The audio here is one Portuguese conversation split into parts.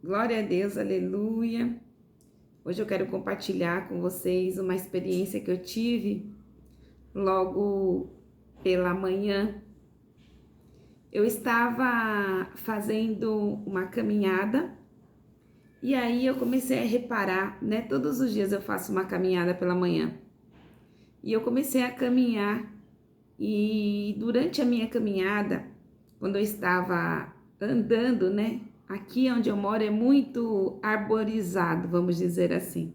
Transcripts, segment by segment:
Glória a Deus, aleluia. Hoje eu quero compartilhar com vocês uma experiência que eu tive logo pela manhã. Eu estava fazendo uma caminhada e aí eu comecei a reparar, né? Todos os dias eu faço uma caminhada pela manhã. E eu comecei a caminhar e durante a minha caminhada, quando eu estava andando, né? Aqui onde eu moro é muito arborizado, vamos dizer assim.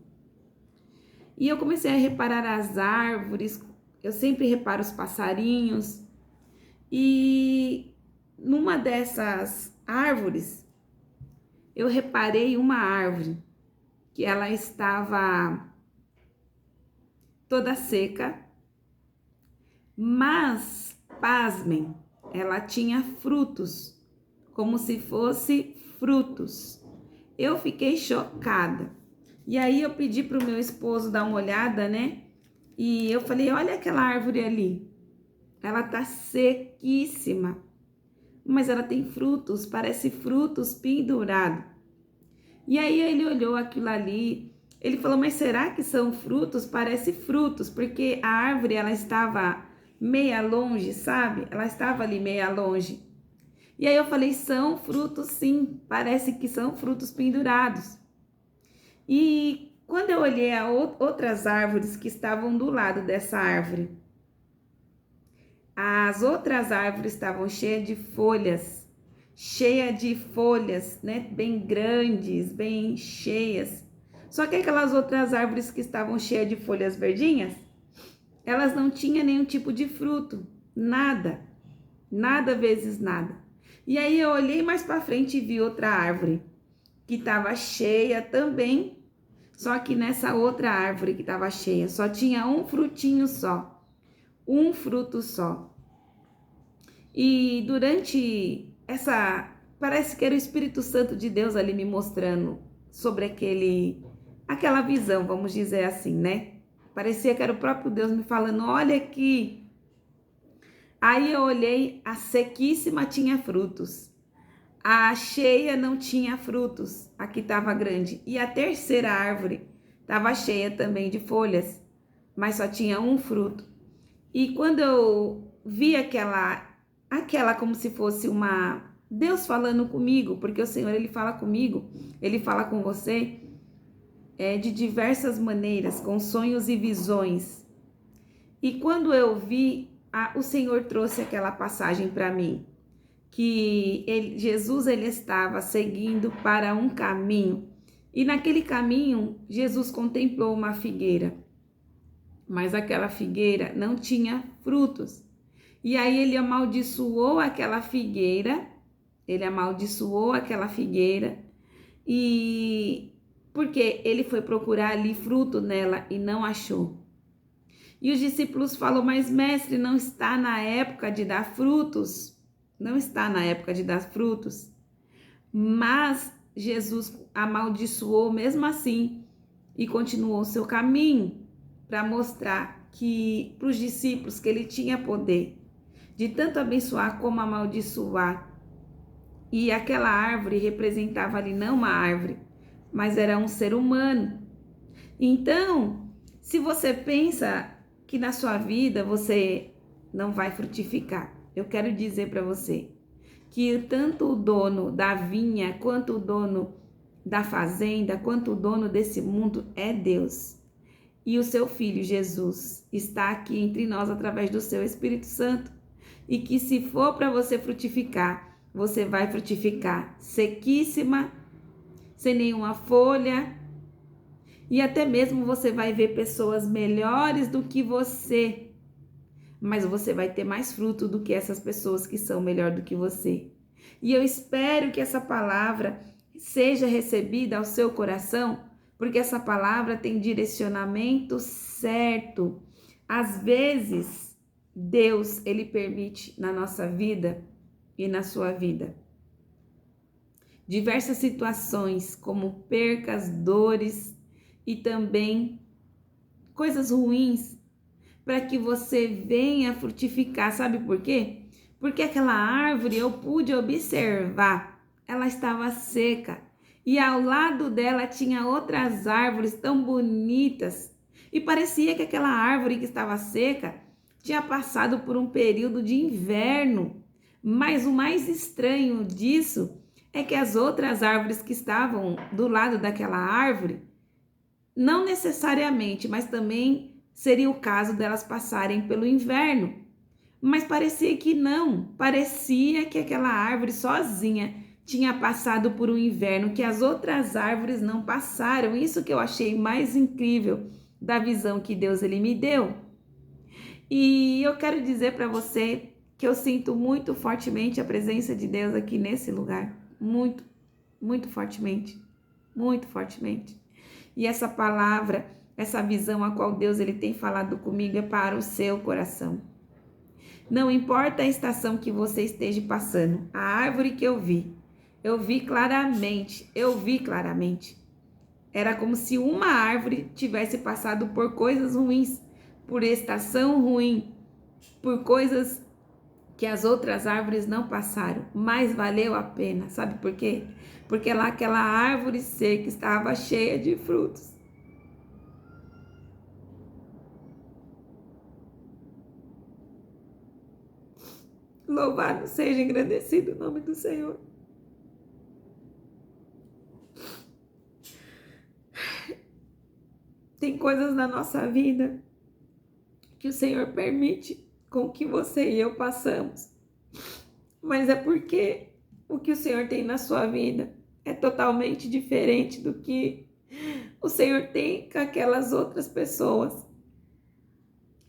E eu comecei a reparar as árvores, eu sempre reparo os passarinhos. E numa dessas árvores, eu reparei uma árvore que ela estava toda seca, mas, pasmem, ela tinha frutos, como se fosse frutos. Eu fiquei chocada. E aí eu pedi para o meu esposo dar uma olhada, né? E eu falei, olha aquela árvore ali. Ela tá sequíssima, mas ela tem frutos, parece frutos pendurados. E aí ele olhou aquilo ali, ele falou, mas será que são frutos? Parece frutos, porque a árvore ela estava meia longe, sabe? Ela estava ali meia longe. E aí eu falei, são frutos sim, parece que são frutos pendurados. E quando eu olhei a outras árvores que estavam do lado dessa árvore, as outras árvores estavam cheias de folhas, né? Bem grandes, bem cheias. Só que aquelas outras árvores que estavam cheias de folhas verdinhas, elas não tinham nenhum tipo de fruto, nada, nada vezes nada. E aí eu olhei mais para frente e vi outra árvore que estava cheia também, só que nessa outra árvore que estava cheia só tinha um frutinho só, um fruto só. E durante parece que era o Espírito Santo de Deus ali me mostrando sobre aquela visão, vamos dizer assim, né? Parecia que era o próprio Deus me falando, olha aqui. Aí eu olhei, a sequíssima tinha frutos. A cheia não tinha frutos, aqui estava grande. E a terceira árvore estava cheia também de folhas, mas só tinha um fruto. E quando eu vi aquela como se fosse uma Deus falando comigo, porque o Senhor ele fala comigo, ele fala com você de diversas maneiras, com sonhos e visões. E quando eu vi, o Senhor trouxe aquela passagem para mim, que Jesus ele estava seguindo para um caminho, e naquele caminho Jesus contemplou uma figueira, mas aquela figueira não tinha frutos. E aí ele amaldiçoou aquela figueira, e porque ele foi procurar ali fruto nela e não achou. E os discípulos falaram, mas mestre, não está na época de dar frutos, não está na época de dar frutos. Mas Jesus amaldiçoou mesmo assim e continuou o seu caminho para mostrar que para os discípulos que ele tinha poder de tanto abençoar como amaldiçoar. E aquela árvore representava ali não uma árvore, mas era um ser humano. Então, se você pensa que na sua vida você não vai frutificar, eu quero dizer para você que tanto o dono da vinha, quanto o dono da fazenda, quanto o dono desse mundo é Deus. E o seu Filho Jesus está aqui entre nós através do seu Espírito Santo. E que se for para você frutificar, você vai frutificar sequíssima, sem nenhuma folha. E até mesmo você vai ver pessoas melhores do que você. Mas você vai ter mais fruto do que essas pessoas que são melhor do que você. E eu espero que essa palavra seja recebida ao seu coração, porque essa palavra tem direcionamento certo. Às vezes, Deus, ele permite na nossa vida e na sua vida diversas situações, como percas, dores e também coisas ruins, para que você venha frutificar. Sabe por quê? Porque aquela árvore eu pude observar, ela estava seca. E ao lado dela tinha outras árvores tão bonitas. E parecia que aquela árvore que estava seca tinha passado por um período de inverno. Mas o mais estranho disso é que as outras árvores que estavam do lado daquela árvore, não necessariamente, mas também seria o caso delas passarem pelo inverno. Mas parecia que não, parecia que aquela árvore sozinha tinha passado por um inverno que as outras árvores não passaram. Isso que eu achei mais incrível da visão que Deus ele me deu. E eu quero dizer para você que eu sinto muito fortemente a presença de Deus aqui nesse lugar, muito, muito fortemente, muito fortemente. E essa palavra, essa visão a qual Deus ele tem falado comigo é para o seu coração. Não importa a estação que você esteja passando, a árvore que eu vi claramente, Era como se uma árvore tivesse passado por coisas ruins, por estação ruim, por coisas que as outras árvores não passaram, mas valeu a pena. Sabe por quê? Porque lá aquela árvore seca estava cheia de frutos. Louvado seja, engrandecido o nome do Senhor. Tem coisas na nossa vida que o Senhor permite com que você e eu passamos. Mas é porque o que o Senhor tem na sua vida é totalmente diferente do que o Senhor tem com aquelas outras pessoas.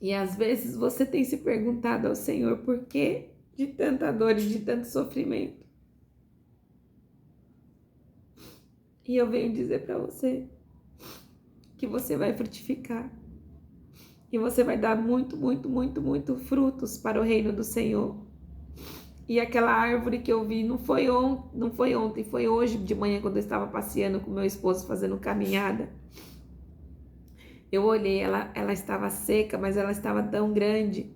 E às vezes você tem se perguntado ao Senhor por que de tanta dor e de tanto sofrimento. E eu venho dizer para você que você vai frutificar. E você vai dar muito, muito, muito, muito frutos para o reino do Senhor. E aquela árvore que eu vi não foi ontem, foi hoje de manhã quando eu estava passeando com meu esposo fazendo caminhada. Eu olhei, ela estava seca, mas ela estava tão grande.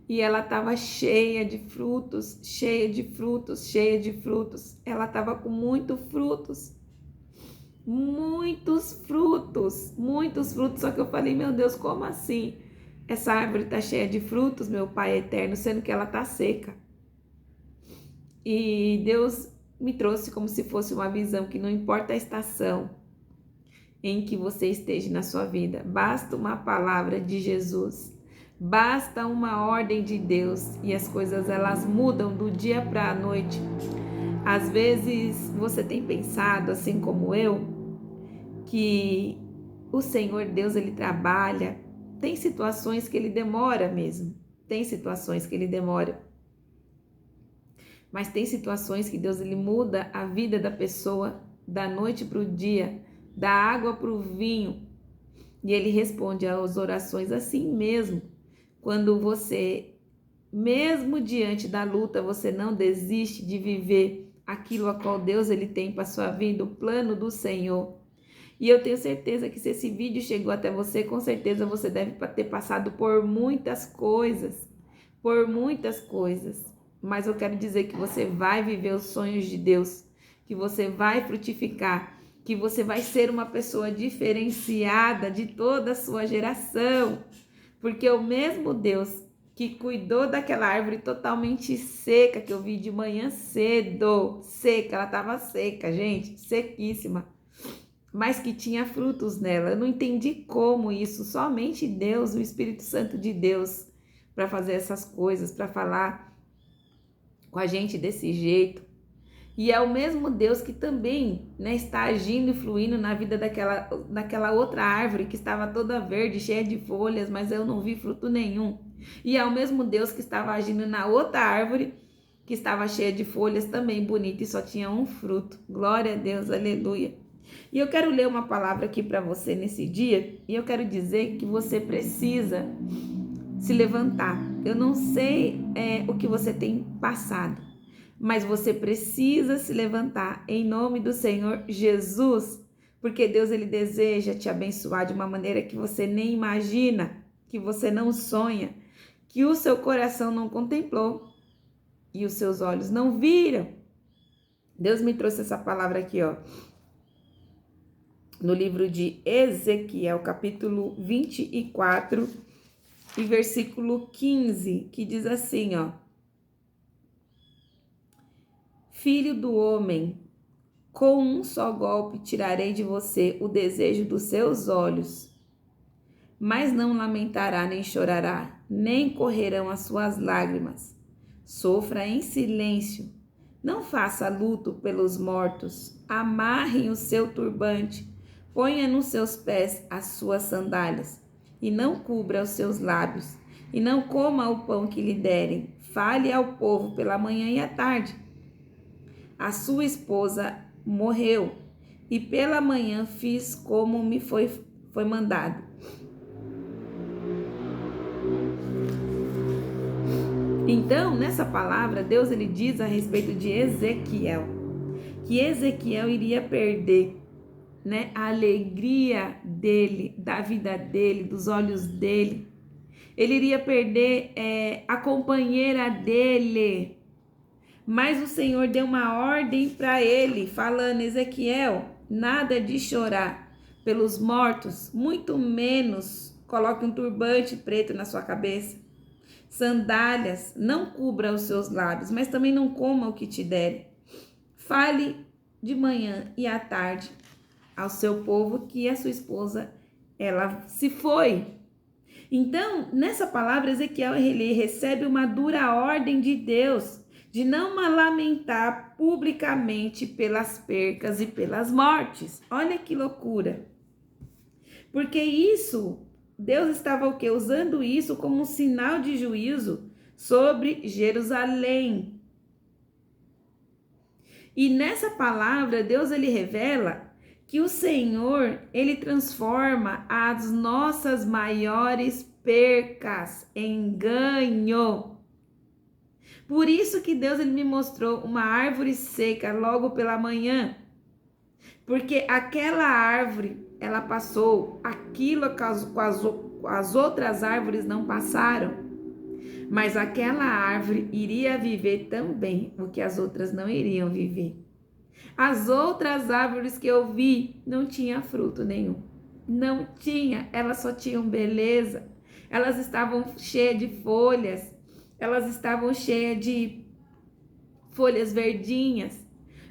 E ela estava cheia de frutos, cheia de frutos, cheia de frutos. Ela estava com muitos frutos. Muitos frutos, muitos frutos. Só que eu falei, meu Deus, como assim? Essa árvore está cheia de frutos, meu Pai eterno, sendo que ela está seca. E Deus me trouxe como se fosse uma visão que não importa a estação em que você esteja na sua vida, basta uma palavra de Jesus, basta uma ordem de Deus e as coisas elas mudam do dia para a noite. Às vezes você tem pensado, assim como eu, que o Senhor Deus ele trabalha, tem situações que ele demora mesmo, mas tem situações que Deus ele muda a vida da pessoa da noite para o dia, da água para o vinho. E ele responde às orações assim mesmo. Quando você, mesmo diante da luta, você não desiste de viver aquilo a qual Deus ele tem para sua vida, o plano do Senhor. E eu tenho certeza que se esse vídeo chegou até você, com certeza você deve ter passado por muitas coisas. Mas eu quero dizer que você vai viver os sonhos de Deus, que você vai frutificar, que você vai ser uma pessoa diferenciada de toda a sua geração, porque o mesmo Deus que cuidou daquela árvore totalmente seca, que eu vi de manhã cedo, seca, ela estava seca, gente, sequíssima, mas que tinha frutos nela. Eu não entendi como isso, somente Deus, o Espírito Santo de Deus, para fazer essas coisas, para falar com a gente desse jeito. E é o mesmo Deus que também, né, está agindo e fluindo na vida daquela outra árvore que estava toda verde, cheia de folhas, mas eu não vi fruto nenhum. E é o mesmo Deus que estava agindo na outra árvore que estava cheia de folhas, também bonita, e só tinha um fruto. Glória a Deus, aleluia. E eu quero ler uma palavra aqui para você nesse dia, e eu quero dizer que você precisa se levantar. Eu não sei o que você tem passado, mas você precisa se levantar em nome do Senhor Jesus, porque Deus ele deseja te abençoar de uma maneira que você nem imagina, que você não sonha, que o seu coração não contemplou e os seus olhos não viram. Deus me trouxe essa palavra aqui, ó, no livro de Ezequiel, capítulo 24 e versículo 15, que diz assim, ó: Filho do homem, com um só golpe tirarei de você o desejo dos seus olhos, mas não lamentará nem chorará, nem correrão as suas lágrimas. Sofra em silêncio, não faça luto pelos mortos, amarre o seu turbante, ponha nos seus pés as suas sandálias, e não cubra os seus lábios, e não coma o pão que lhe derem. Fale ao povo pela manhã e à tarde. A sua esposa morreu, e pela manhã fiz como me foi mandado. Então, nessa palavra, Deus ele diz a respeito de Ezequiel, que Ezequiel iria perder, né, a alegria dele, da vida dele, dos olhos dele. Ele iria perder a companheira dele. Mas o Senhor deu uma ordem para ele, falando: Ezequiel, nada de chorar pelos mortos, muito menos coloque um turbante preto na sua cabeça. Sandálias, não cubra os seus lábios, mas também não coma o que te derem. Fale de manhã e à tarde ao seu povo que a sua esposa, ela se foi. Então, nessa palavra, Ezequiel ele recebe uma dura ordem de Deus de não lamentar publicamente pelas percas e pelas mortes. Olha que loucura. Porque isso, Deus estava o quê? Usando isso como um sinal de juízo sobre Jerusalém. E nessa palavra, Deus ele revela que o Senhor, ele transforma as nossas maiores percas em ganho. Por isso que Deus ele me mostrou uma árvore seca logo pela manhã. Porque aquela árvore, ela passou aquilo que as outras árvores não passaram. Mas aquela árvore iria viver também o que as outras não iriam viver. As outras árvores que eu vi não tinha fruto nenhum. Não tinha, elas só tinham beleza. Elas estavam cheias de folhas. Elas estavam cheias de folhas verdinhas.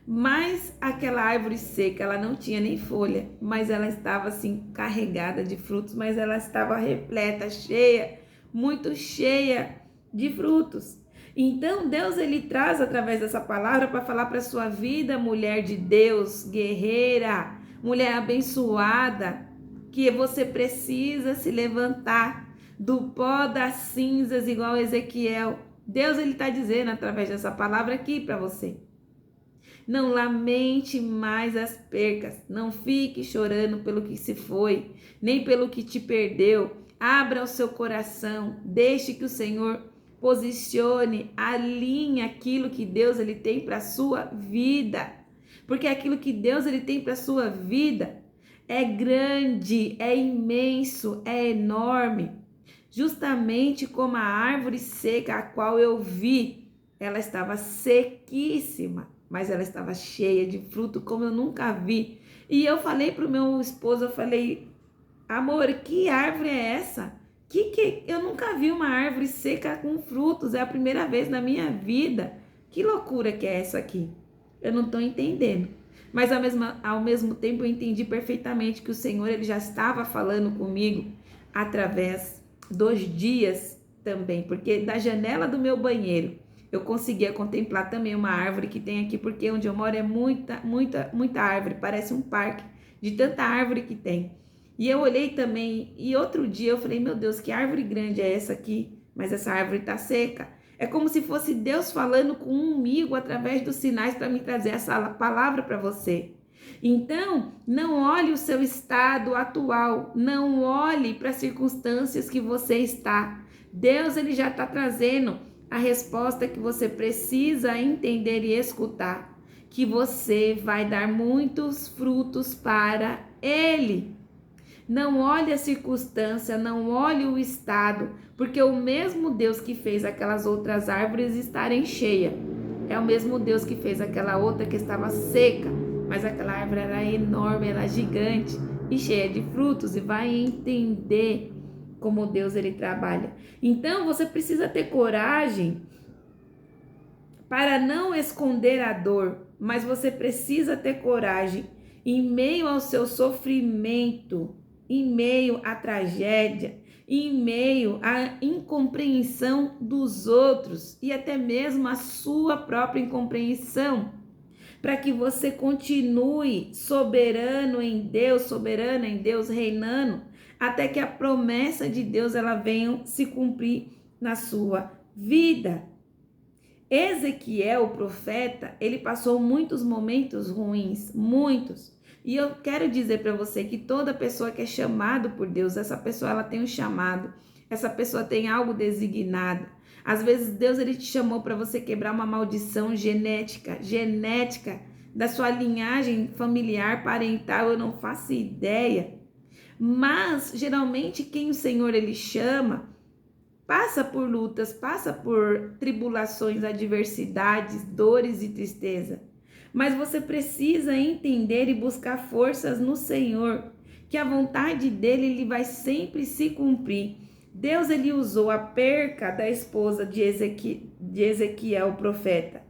Mas aquela árvore seca, ela não tinha nem folha, mas ela estava assim carregada de frutos, mas ela estava repleta, cheia, muito cheia de frutos. Então Deus ele traz através dessa palavra para falar para a sua vida, mulher de Deus, guerreira, mulher abençoada, que você precisa se levantar do pó das cinzas igual Ezequiel. Deus ele está dizendo através dessa palavra aqui para você. Não lamente mais as percas, não fique chorando pelo que se foi, nem pelo que te perdeu. Abra o seu coração, deixe que o Senhor posicione, alinhe aquilo que Deus ele tem para a sua vida. Porque aquilo que Deus ele tem para a sua vida é grande, é imenso, é enorme. Justamente como a árvore seca a qual eu vi, ela estava sequíssima, mas ela estava cheia de fruto como eu nunca vi. E eu falei para o meu esposo, eu falei: amor, que árvore é essa? Que eu nunca vi uma árvore seca com frutos, é a primeira vez na minha vida. Que loucura que é essa aqui? Eu não estou entendendo. Mas ao mesmo tempo eu entendi perfeitamente que o Senhor ele já estava falando comigo através dos dias também, porque da janela do meu banheiro eu conseguia contemplar também uma árvore que tem aqui, porque onde eu moro é muita árvore, parece um parque de tanta árvore que tem. E eu olhei também, e outro dia eu falei: meu Deus, que árvore grande é essa aqui? Mas essa árvore tá seca. É como se fosse Deus falando comigo através dos sinais para me trazer essa palavra para você. Então, não olhe o seu estado atual, não olhe para as circunstâncias que você está. Deus ele já está trazendo a resposta que você precisa entender e escutar, que você vai dar muitos frutos para Ele. Não olhe a circunstância, não olhe o estado, porque o mesmo Deus que fez aquelas outras árvores estarem cheias, É o mesmo Deus que fez aquela outra que estava seca, mas aquela árvore era enorme, era gigante e cheia de frutos, e vai entender como Deus ele trabalha. Então você precisa ter coragem para não esconder a dor, mas você precisa ter coragem em meio ao seu sofrimento, em meio à tragédia, em meio à incompreensão dos outros e até mesmo a sua própria incompreensão, para que você continue soberano em Deus, soberana em Deus, reinando, até que a promessa de Deus ela venha se cumprir na sua vida. Ezequiel, o profeta, ele passou muitos momentos ruins, muitos. E eu quero dizer para você que toda pessoa que é chamado por Deus, essa pessoa ela tem um chamado, essa pessoa tem algo designado. Às vezes Deus ele te chamou para você quebrar uma maldição genética da sua linhagem familiar, parental, eu não faço ideia. Mas geralmente quem o Senhor ele chama passa por lutas, passa por tribulações, adversidades, dores e tristeza. Mas você precisa entender e buscar forças no Senhor, que a vontade dele ele vai sempre se cumprir. Deus ele usou a perca da esposa de Ezequiel, o profeta,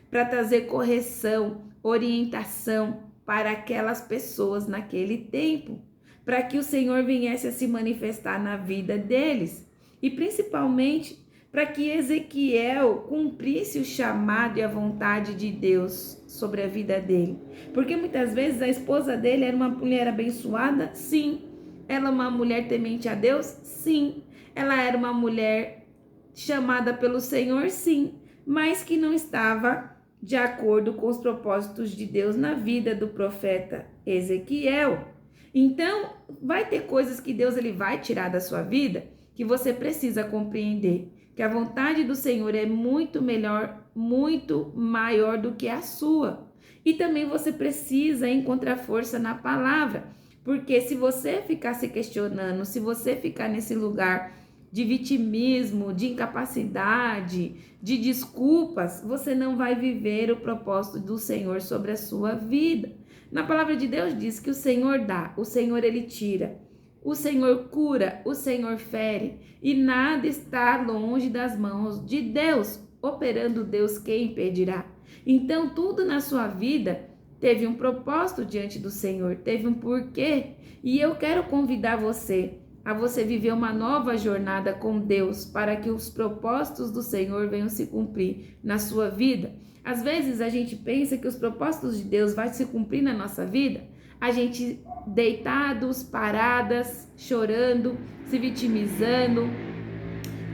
para trazer correção, orientação para aquelas pessoas naquele tempo, para que o Senhor viesse a se manifestar na vida deles. E principalmente para que Ezequiel cumprisse o chamado e a vontade de Deus sobre a vida dele. Porque muitas vezes a esposa dele era uma mulher abençoada? Sim. Ela é uma mulher temente a Deus? Sim. Ela era uma mulher chamada pelo Senhor? Sim. Mas que não estava de acordo com os propósitos de Deus na vida do profeta Ezequiel. Então, vai ter coisas que Deus ele vai tirar da sua vida, que você precisa compreender que a vontade do Senhor é muito melhor, muito maior do que a sua. E também você precisa encontrar força na palavra, porque se você ficar se questionando, se você ficar nesse lugar de vitimismo, de incapacidade, de desculpas, você não vai viver o propósito do Senhor sobre a sua vida. Na palavra de Deus diz que o Senhor dá, o Senhor ele tira. O Senhor cura, o Senhor fere, e nada está longe das mãos de Deus. Operando Deus, quem impedirá? Então, tudo na sua vida teve um propósito diante do Senhor, teve um porquê. E eu quero convidar você a você viver uma nova jornada com Deus, para que os propósitos do Senhor venham se cumprir na sua vida. Às vezes a gente pensa que os propósitos de Deus vão se cumprir na nossa vida, a gente deitados, paradas, chorando, se vitimizando,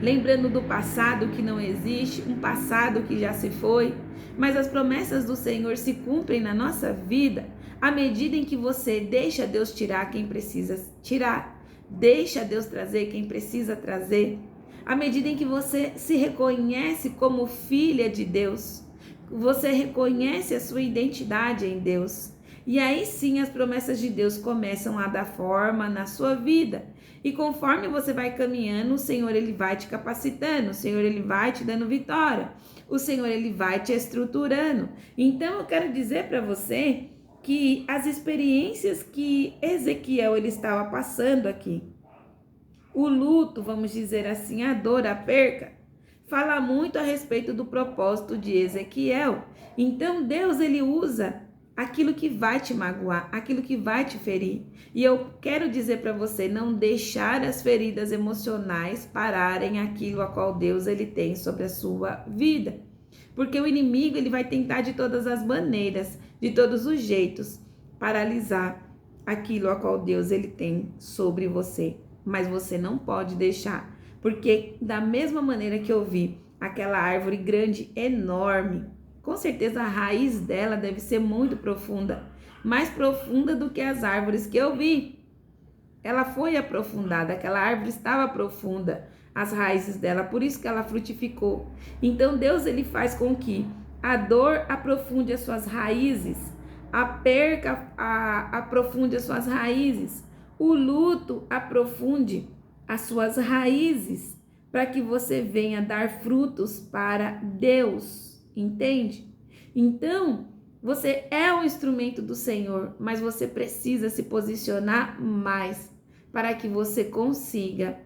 lembrando do passado que não existe, um passado que já se foi. Mas as promessas do Senhor se cumprem na nossa vida à medida em que você deixa Deus tirar quem precisa tirar, deixa Deus trazer quem precisa trazer, à medida em que você se reconhece como filha de Deus, você reconhece a sua identidade em Deus. E aí sim as promessas de Deus começam a dar forma na sua vida. E conforme você vai caminhando, o Senhor ele vai te capacitando, o Senhor ele vai te dando vitória, o Senhor ele vai te estruturando. Então eu quero dizer para você que as experiências que Ezequiel ele estava passando aqui, o luto, vamos dizer assim, a dor, a perca, fala muito a respeito do propósito de Ezequiel. Então Deus ele usa aquilo que vai te magoar, aquilo que vai te ferir. E eu quero dizer para você, não deixar as feridas emocionais pararem aquilo a qual Deus ele tem sobre a sua vida. Porque o inimigo ele vai tentar de todas as maneiras, de todos os jeitos, paralisar aquilo a qual Deus ele tem sobre você. Mas você não pode deixar, porque da mesma maneira que eu vi aquela árvore grande, enorme, com certeza a raiz dela deve ser muito profunda, mais profunda do que as árvores que eu vi. Ela foi aprofundada, aquela árvore estava profunda, as raízes dela, por isso que ela frutificou. Então Deus ele faz com que a dor aprofunde as suas raízes, a perca aprofunde as suas raízes, o luto aprofunde as suas raízes, para que você venha dar frutos para Deus. entende? Então, você é um instrumento do Senhor, mas você precisa se posicionar mais para que você consiga,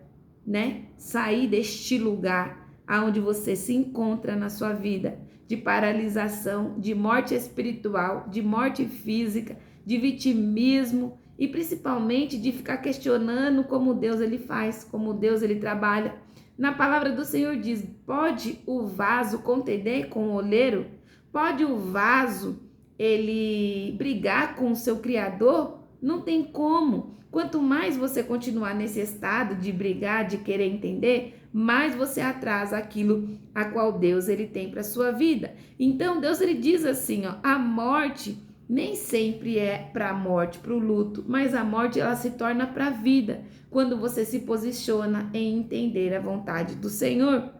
né, sair deste lugar aonde você se encontra na sua vida, de paralisação, de morte espiritual, de morte física, de vitimismo e principalmente de ficar questionando como Deus ele faz, como Deus ele trabalha. Na palavra do Senhor diz: pode o vaso contender com o oleiro? Pode o vaso ele brigar com o seu Criador? Não tem como. Quanto mais você continuar nesse estado de brigar, de querer entender, mais você atrasa aquilo a qual Deus ele tem para sua vida. Então Deus ele diz assim, ó, a morte nem sempre é para a morte, para o luto, mas a morte ela se torna para a vida, quando você se posiciona em entender a vontade do Senhor.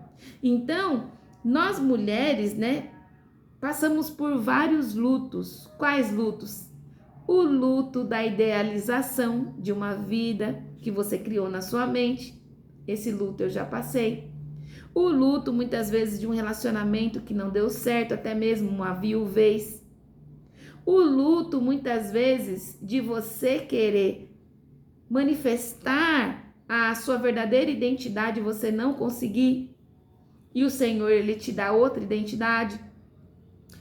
Então, nós mulheres, né, passamos por vários lutos. Quais lutos? O luto da idealização de uma vida que você criou na sua mente. Esse luto eu já passei. O luto, muitas vezes, de um relacionamento que não deu certo, até mesmo uma viuvez. O luto, muitas vezes, de você querer manifestar a sua verdadeira identidade e você não conseguir. E o Senhor, ele te dá outra identidade.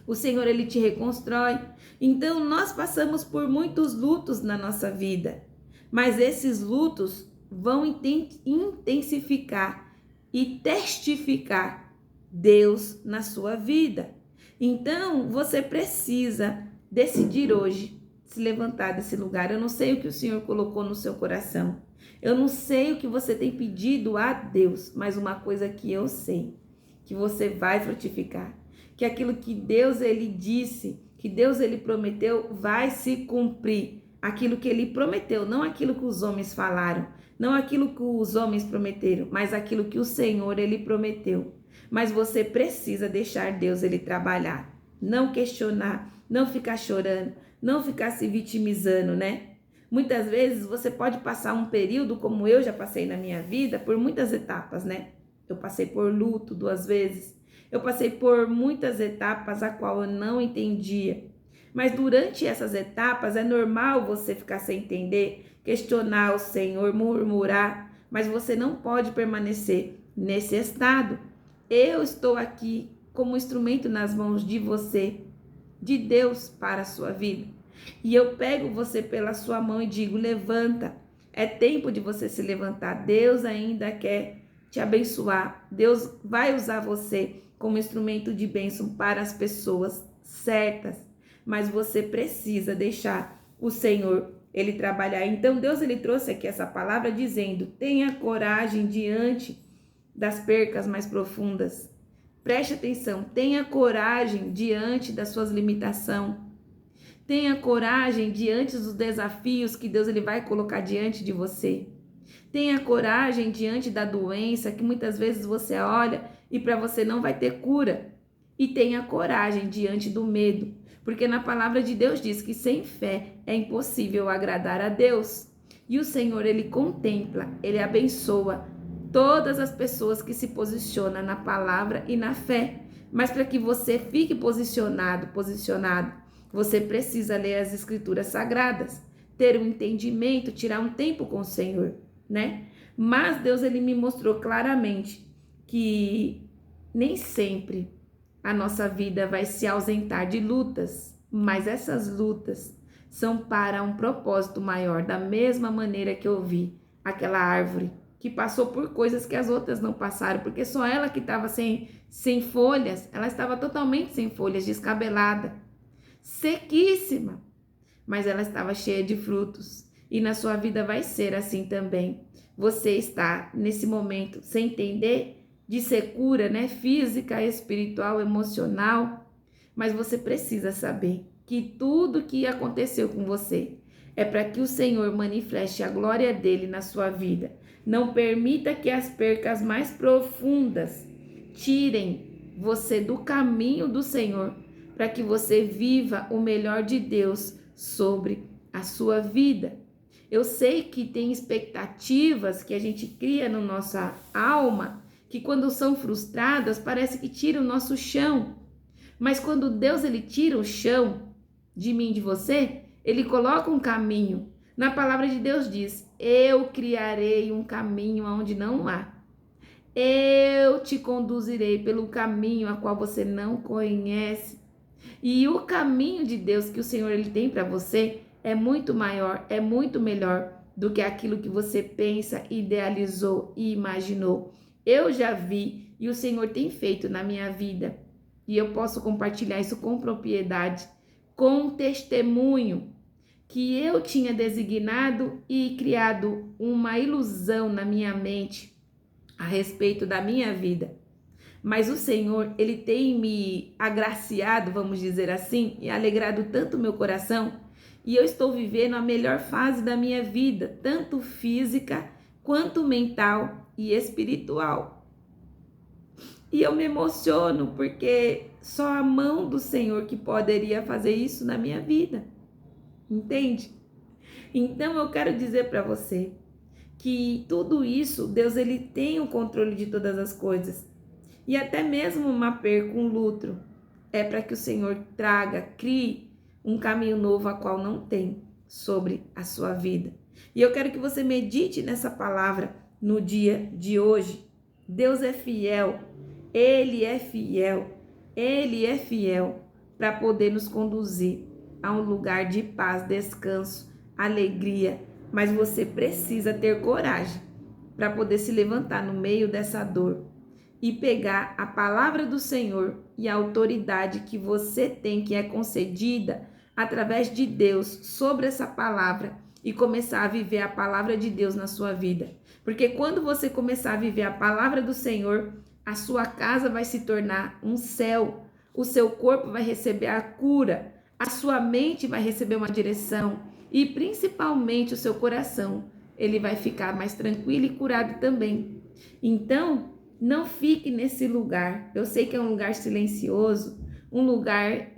O Senhor, ele te reconstrói. Então, nós passamos por muitos lutos na nossa vida, mas esses lutos vão intensificar e testificar Deus na sua vida. Então, você precisa decidir hoje se levantar desse lugar. Eu não sei o que o Senhor colocou no seu coração. Eu não sei o que você tem pedido a Deus, mas uma coisa que eu sei, que você vai frutificar. Que aquilo que Deus ele disse, que Deus ele prometeu, vai se cumprir. Aquilo que ele prometeu, não aquilo que os homens falaram, não aquilo que os homens prometeram, mas aquilo que o Senhor ele prometeu. Mas você precisa deixar Deus ele trabalhar, não questionar, não ficar chorando, não ficar se vitimizando, né? Muitas vezes você pode passar um período, como eu já passei na minha vida, por muitas etapas, né? Eu passei por luto 2 vezes. Eu passei por muitas etapas a qual eu não entendia. Mas durante essas etapas é normal você ficar sem entender, questionar o Senhor, murmurar, mas você não pode permanecer nesse estado. Eu estou aqui como instrumento nas mãos de você, de Deus para a sua vida. E eu pego você pela sua mão e digo: levanta. É tempo de você se levantar. Deus ainda quer te abençoar. Deus vai usar você como instrumento de bênção para as pessoas certas, mas você precisa deixar o Senhor ele trabalhar. Então Deus ele trouxe aqui essa palavra dizendo: tenha coragem diante das percas mais profundas. Preste atenção, tenha coragem diante das suas limitações. Tenha coragem diante dos desafios que Deus ele vai colocar diante de você. Tenha coragem diante da doença que muitas vezes você olha e para você não vai ter cura. E tenha coragem diante do medo, porque na palavra de Deus diz que sem fé é impossível agradar a Deus. E o Senhor, ele contempla, ele abençoa todas as pessoas que se posicionam na palavra e na fé. Mas para que você fique posicionado, você precisa ler as escrituras sagradas, ter um entendimento, tirar um tempo com o Senhor, né? Mas Deus ele me mostrou claramente que nem sempre a nossa vida vai se ausentar de lutas, mas essas lutas são para um propósito maior, da mesma maneira que eu vi aquela árvore que passou por coisas que as outras não passaram, porque só ela que estava sem folhas, ela estava totalmente sem folhas, descabelada, sequíssima, mas ela estava cheia de frutos. E na sua vida vai ser assim também. Você está nesse momento sem entender de ser cura, né? Física, espiritual, emocional, mas você precisa saber que tudo que aconteceu com você é para que o Senhor manifeste a glória dele na sua vida. Não permita que as percas mais profundas tirem você do caminho do Senhor, para que você viva o melhor de Deus sobre a sua vida. Eu sei que tem expectativas que a gente cria na nossa alma, que quando são frustradas, parece que tira o nosso chão. Mas quando Deus ele tira o chão de mim e de você, ele coloca um caminho. Na palavra de Deus diz: eu criarei um caminho onde não há. Eu te conduzirei pelo caminho a qual você não conhece. E o caminho de Deus que o Senhor ele tem para você é muito maior, é muito melhor do que aquilo que você pensa, idealizou e imaginou. Eu já vi e o Senhor tem feito na minha vida. E eu posso compartilhar isso com propriedade, com testemunho, que eu tinha designado e criado uma ilusão na minha mente a respeito da minha vida. Mas o Senhor, ele tem me agraciado, vamos dizer assim, e alegrado tanto o meu coração, e eu estou vivendo a melhor fase da minha vida, tanto física quanto mental e espiritual. E eu me emociono porque só a mão do Senhor que poderia fazer isso na minha vida. Entende? Então eu quero dizer para você que tudo isso, Deus ele tem o controle de todas as coisas. E até mesmo uma perca, um luto, é para que o Senhor traga, crie um caminho novo a qual não tem sobre a sua vida. E eu quero que você medite nessa palavra no dia de hoje. Deus é fiel, Ele é fiel, Ele é fiel para poder nos conduzir a um lugar de paz, descanso, alegria. Mas você precisa ter coragem para poder se levantar no meio dessa dor e pegar a palavra do Senhor e a autoridade que você tem, que é concedida através de Deus sobre essa palavra, e começar a viver a palavra de Deus na sua vida. Porque quando você começar a viver a palavra do Senhor, a sua casa vai se tornar um céu, o seu corpo vai receber a cura, a sua mente vai receber uma direção e principalmente o seu coração, ele vai ficar mais tranquilo e curado também. Então, não fique nesse lugar. Eu sei que é um lugar silencioso, um lugar,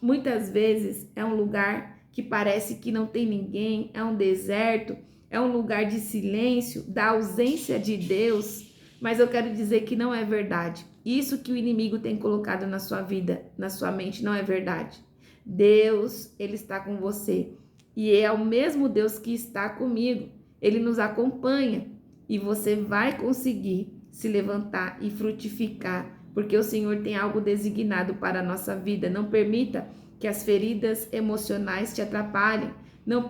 muitas vezes, é um lugar que parece que não tem ninguém, é um deserto, é um lugar de silêncio, da ausência de Deus. Mas eu quero dizer que não é verdade. Isso que o inimigo tem colocado na sua vida, na sua mente, não é verdade. Deus, ele está com você. E é o mesmo Deus que está comigo. Ele nos acompanha e você vai conseguir se levantar e frutificar, porque o Senhor tem algo designado para a nossa vida. Não permita que as feridas emocionais te atrapalhem. Não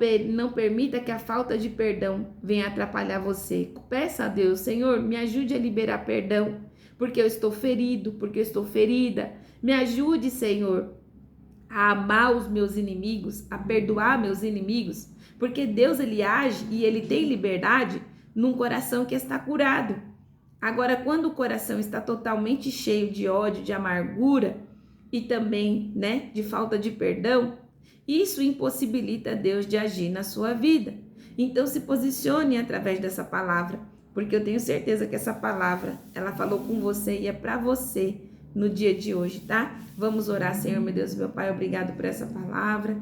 permita que a falta de perdão venha atrapalhar você. Peça a Deus: Senhor, me ajude a liberar perdão, porque eu estou ferido, porque eu estou ferida. Me ajude, Senhor, a amar os meus inimigos, a perdoar meus inimigos, porque Deus ele age e ele tem liberdade num coração que está curado. Agora, quando o coração está totalmente cheio de ódio, de amargura e também, de falta de perdão, isso impossibilita Deus de agir na sua vida. Então, se posicione através dessa palavra, porque eu tenho certeza que essa palavra, ela falou com você e é para você no dia de hoje, tá? Vamos orar. Senhor, meu Deus, meu Pai, obrigado por essa palavra.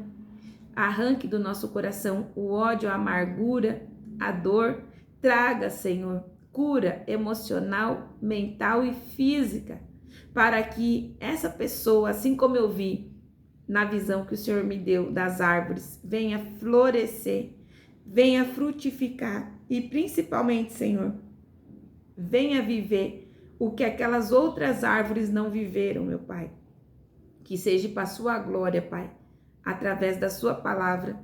Arranque do nosso coração o ódio, a amargura, a dor. Traga, Senhor, cura emocional, mental e física, para que essa pessoa, assim como eu vi na visão que o Senhor me deu das árvores, venha florescer, venha frutificar e principalmente, Senhor, venha viver o que aquelas outras árvores não viveram, meu Pai. Que seja para a sua glória, Pai, através da sua palavra.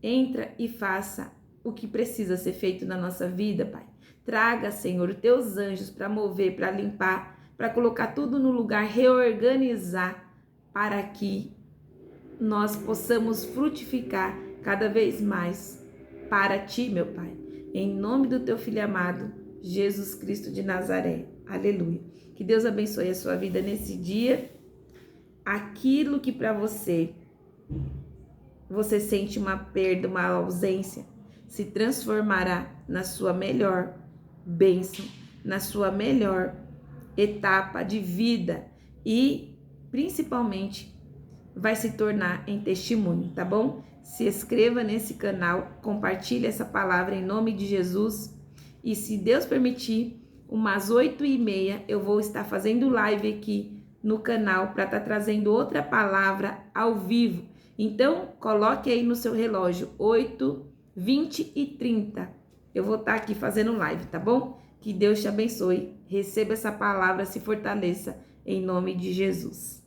Entra e faça o que precisa ser feito na nossa vida, Pai. Traga, Senhor, os teus anjos para mover, para limpar, para colocar tudo no lugar, reorganizar, para que nós possamos frutificar cada vez mais para Ti, meu Pai. Em nome do Teu Filho amado, Jesus Cristo de Nazaré. Aleluia. Que Deus abençoe a sua vida nesse dia. Aquilo que para você sente uma perda, uma ausência, se transformará na sua melhor bênção, na sua melhor etapa de vida e principalmente vai se tornar em testemunho, tá bom? Se inscreva nesse canal, compartilhe essa palavra em nome de Jesus e se Deus permitir, umas 8h30 eu vou estar fazendo live aqui no canal para estar trazendo outra palavra ao vivo. Então, coloque aí no seu relógio 8, 20 e 30. Eu vou estar aqui fazendo live, tá bom? Que Deus te abençoe. Receba essa palavra, se fortaleça em nome de Jesus.